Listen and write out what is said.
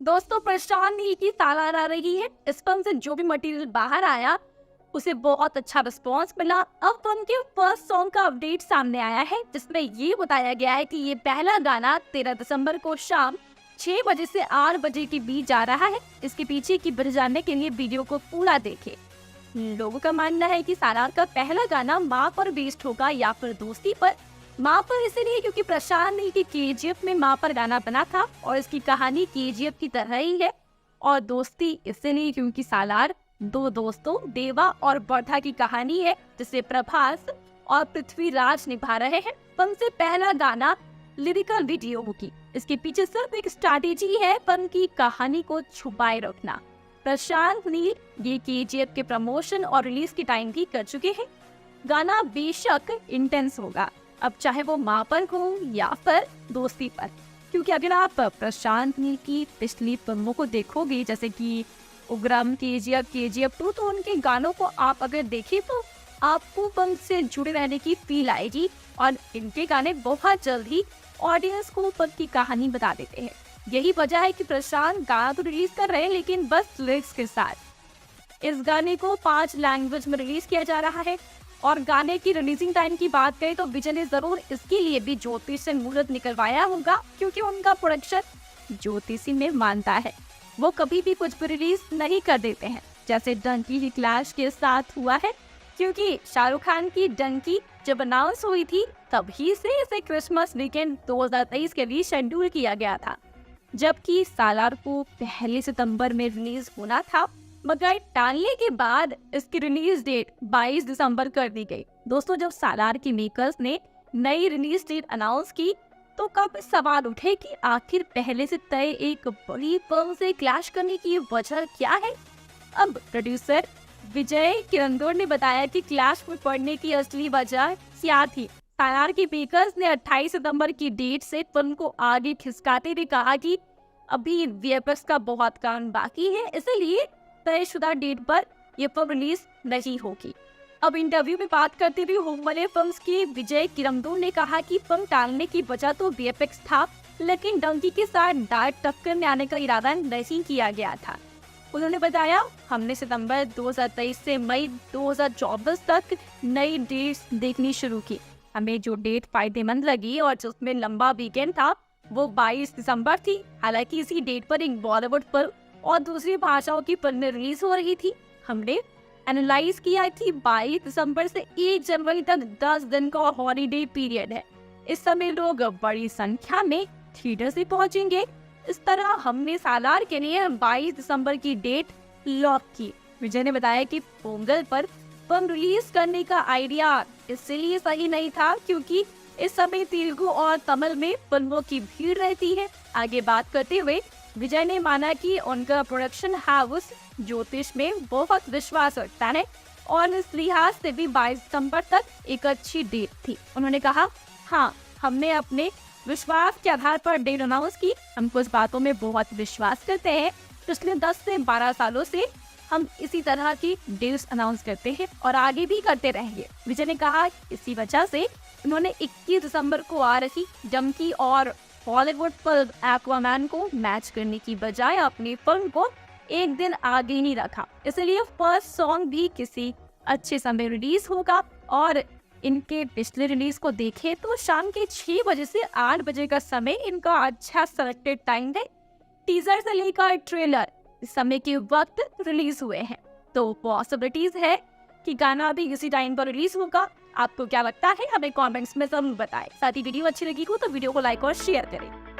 दोस्तों, परेशान नहीं की सालार आ रही है। इस फिल्म से जो भी मटेरियल बाहर आया उसे बहुत अच्छा रिस्पांस मिला। अब फिल्म के फर्स्ट सॉन्ग का अपडेट सामने आया है, जिसमें ये बताया गया है कि ये पहला गाना 13 दिसंबर को शाम 6 बजे से 8 बजे के बीच जा रहा है। इसके पीछे की वजह जानने के लिए वीडियो को पूरा देखें। लोगों का मानना है कि सालार का पहला गाना माँ पर बेस्ड होगा या फिर दोस्ती पर। माँ पर इसलिए क्योंकि प्रशांत नील की केजीएफ में माँ पर गाना बना था और इसकी कहानी केजीएफ की तरह ही है। और दोस्ती इसलिए क्योंकि सालार दो दोस्तों देवा और वर्धा की कहानी है, जिसे प्रभास और पृथ्वीराज निभा रहे हैं। फिल्म से पहला गाना लिरिकल वीडियो होगी। इसके पीछे सिर्फ एक स्ट्रैटेजी है, फिल्म की कहानी को छुपाए रखना। प्रशांत नील ये केजीएफ के प्रमोशन और रिलीज के टाइम भी कर चुके हैं। गाना बेशक इंटेंस होगा, अब चाहे वो माँ पर हो या फिर दोस्ती पर, क्योंकि अगर आप प्रशांत नील की पिछली फिल्मों को देखोगे, जैसे कि उग्रम, केजीएफ 2, तो उनके गानों को आप अगर देखें तो आपको फिल्म से जुड़े रहने की फील आएगी। और इनके गाने बहुत जल्द ही ऑडियंस को फिल्म की कहानी बता देते हैं। यही वजह है कि प्रशांत गाना तो रिलीज कर रहे हैं, लेकिन बस लिरिक्स के साथ। इस गाने को 5 लैंग्वेज में रिलीज किया जा रहा है। और गाने की रिलीजिंग टाइम की बात करें तो विजय ने जरूर इसके लिए भी ज्योतिष से मुहूर्त निकलवाया होगा, क्योंकि उनका प्रोडक्शन ज्योतिषी में मानता है। वो कभी भी कुछ भी रिलीज नहीं कर देते हैं, जैसे डंकी की क्लैश के साथ हुआ है। क्योंकि शाहरुख खान की डंकी जब अनाउंस हुई थी, तभी से इसे क्रिसमस वीकेंड 2023 के लिए शेड्यूल किया गया था, जबकि सालार को 1 सितंबर में रिलीज होना था, मगर टालने के बाद इसकी रिलीज डेट 22 दिसंबर कर दी गई। दोस्तों, जब सालार के मेकर्स ने नई रिलीज डेट अनाउंस की तो काफी सवाल उठे कि आखिर पहले से तय एक बड़ी फिल्म से क्लैश करने की वजह क्या है। अब प्रोड्यूसर विजय किरंदोर ने बताया कि क्लैश में पड़ने की असली वजह क्या थी। सालार के मेकर्स ने 28 सितंबर की डेट से फिल्म को आगे खिसकाते हुए कहा कि अभी वीएफएक्स का बहुत काम बाकी है, इसलिए तयशुदा डेट पर यह फिल्म रिलीज नहीं होगी। अब इंटरव्यू में बात करते हुए होमवाले फिल्म्स के विजय किरंदोर ने कहा कि फिल्म टालने की वजह तो वीएफएक्स था, लेकिन डंकी के साथ डायरेक्ट टक्कर में आने का इरादा नहीं किया गया था। उन्होंने बताया, हमने सितंबर 2023 से मई 2024 तक नई डेट्स देखनी शुरू की। हमें जो डेट फायदेमंद लगी और जिसमें लंबा वीकेंड था, वो 22 दिसंबर थी। हालांकि इसी डेट पर एक बॉलीवुड फिल्म और दूसरी भाषाओं की फिल्में रिलीज हो रही थी। हमने एनालाइज किया थी 22 दिसंबर से 1 जनवरी तक 10 दिन का हॉलीडे पीरियड है। इस समय लोग बड़ी संख्या में थिएटर से पहुंचेंगे। इस तरह हमने सालार के लिए 22 दिसंबर की डेट लॉक की। विजय ने बताया कि पोंगल पर फिल्म रिलीज करने का आइडिया इसलिए सही नहीं था, क्योंकि इस समय तेलुगु और तमिल में फिल्मों की भीड़ रहती है। आगे बात करते हुए विजय ने माना कि उनका प्रोडक्शन हाउस ज्योतिष में बहुत विश्वास रखता है और इस लिहाज से भी 22 दिसंबर तक एक अच्छी डेट थी। उन्होंने कहा, हाँ, हमने अपने विश्वास के आधार पर डेट अनाउंस की। हम कुछ बातों में बहुत विश्वास करते हैं। पिछले 10 से 12 सालों से हम इसी तरह की डेट्स अनाउंस करते हैं और आगे भी करते रहेंगे। विजय ने कहा, इसी वजह से उन्होंने 21 दिसंबर को आ रही डंकी और हॉलीवुड फिल्म एक्वामैन को मैच करने की बजाय अपनी फिल्म को एक दिन आगे ही रखा। इसलिए फर्स्ट सॉन्ग भी किसी अच्छे समय रिलीज होगा। और इनके पिछले रिलीज को देखें तो शाम के 6 बजे से 8 बजे का समय इनका अच्छा सेलेक्टेड टाइम है। टीजर से लेकर ट्रेलर इस समय के वक्त रिलीज हुए हैं, तो पॉसिबिलिटीज है कि गाना भी इसी टाइम पर रिलीज होगा। आपको क्या लगता है, हमें कमेंट्स में जरूर बताएं। साथ ही वीडियो अच्छी लगी हो तो वीडियो को लाइक और शेयर करें।